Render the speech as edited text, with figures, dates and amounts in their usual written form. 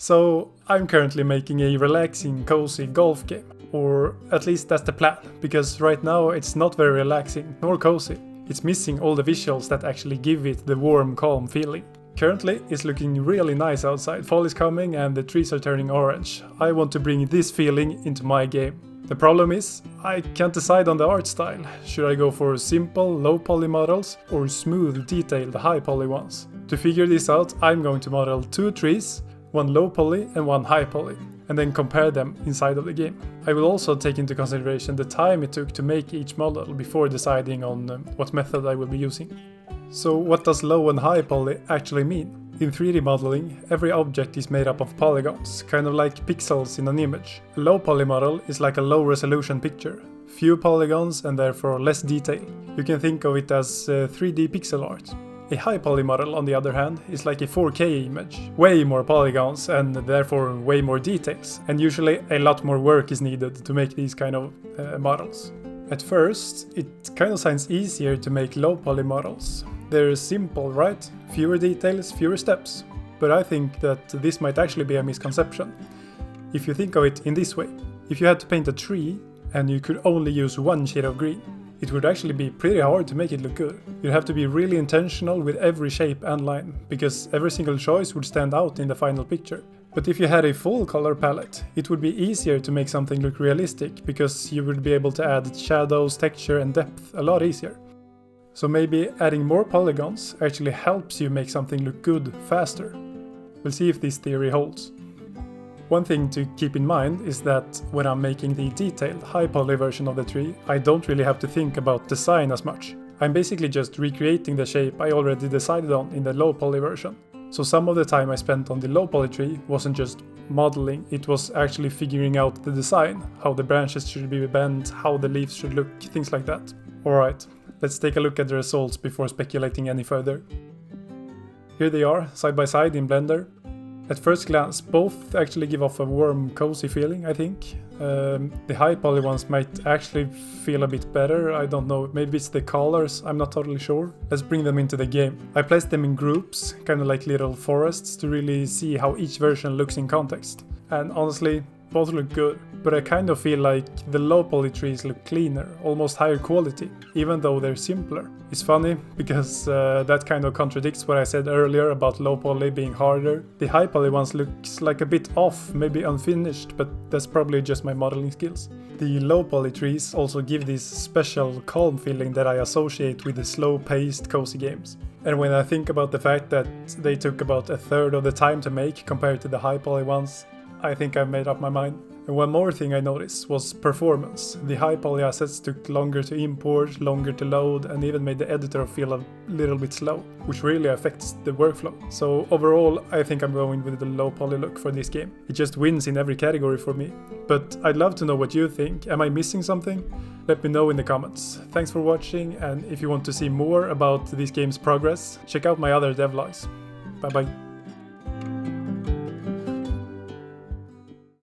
So I'm currently making a relaxing, cozy golf game, or at least that's the plan, because right now it's not very relaxing nor cozy. It's missing all the visuals that actually give it the warm, calm feeling. Currently it's looking really nice outside, fall is coming and the trees are turning orange. I want to bring this feeling into my game. The problem is, I can't decide on the art style. Should I go for simple, low poly models or smooth, detailed, high poly ones? To figure this out, I'm going to model 2 trees, one low poly and one high poly, and then compare them inside of the game. I will also take into consideration the time it took to make each model before deciding on what method I will be using. So what does low and high poly actually mean? In 3D modeling, every object is made up of polygons, kind of like pixels in an image. A low poly model is like a low resolution picture. Few polygons and therefore less detail. You can think of it as 3D pixel art. A high poly model, on the other hand, is like a 4K image. Way more polygons and therefore way more details. And usually a lot more work is needed to make these kind of models. At first, it kind of sounds easier to make low poly models. They're simple, right? Fewer details, fewer steps. But I think that this might actually be a misconception. If you think of it in this way, if you had to paint a tree and you could only use one shade of green, it would actually be pretty hard to make it look good. You'd have to be really intentional with every shape and line, because every single choice would stand out in the final picture. But if you had a full color palette, it would be easier to make something look realistic, because you would be able to add shadows, texture and depth a lot easier. So maybe adding more polygons actually helps you make something look good faster. We'll see if this theory holds. One thing to keep in mind is that when I'm making the detailed high poly version of the tree, I don't really have to think about design as much. I'm basically just recreating the shape I already decided on in the low poly version. So some of the time I spent on the low poly tree wasn't just modeling, it was actually figuring out the design, how the branches should be bent, how the leaves should look, things like that. Alright, let's take a look at the results before speculating any further. Here they are, side by side in Blender. At first glance, both actually give off a warm, cozy feeling, I think. The high poly ones might actually feel a bit better, I don't know, maybe it's the colors, I'm not totally sure. Let's bring them into the game. I placed them in groups, kind of like little forests, to really see how each version looks in context. And honestly, both look good, but I kind of feel like the low poly trees look cleaner, almost higher quality, even though they're simpler. It's funny, because that kind of contradicts what I said earlier about low poly being harder. The high poly ones looks like a bit off, maybe unfinished, but that's probably just my modeling skills. The low poly trees also give this special calm feeling that I associate with the slow-paced cozy games. And when I think about the fact that they took about a third of the time to make compared to the high poly ones, I think I've made up my mind. And one more thing I noticed was performance. The high poly assets took longer to import, longer to load, and even made the editor feel a little bit slow, which really affects the workflow. So overall, I think I'm going with the low poly look for this game. It just wins in every category for me. But I'd love to know what you think. Am I missing something? Let me know in the comments. Thanks for watching, and if you want to see more about this game's progress, check out my other devlogs. Bye bye.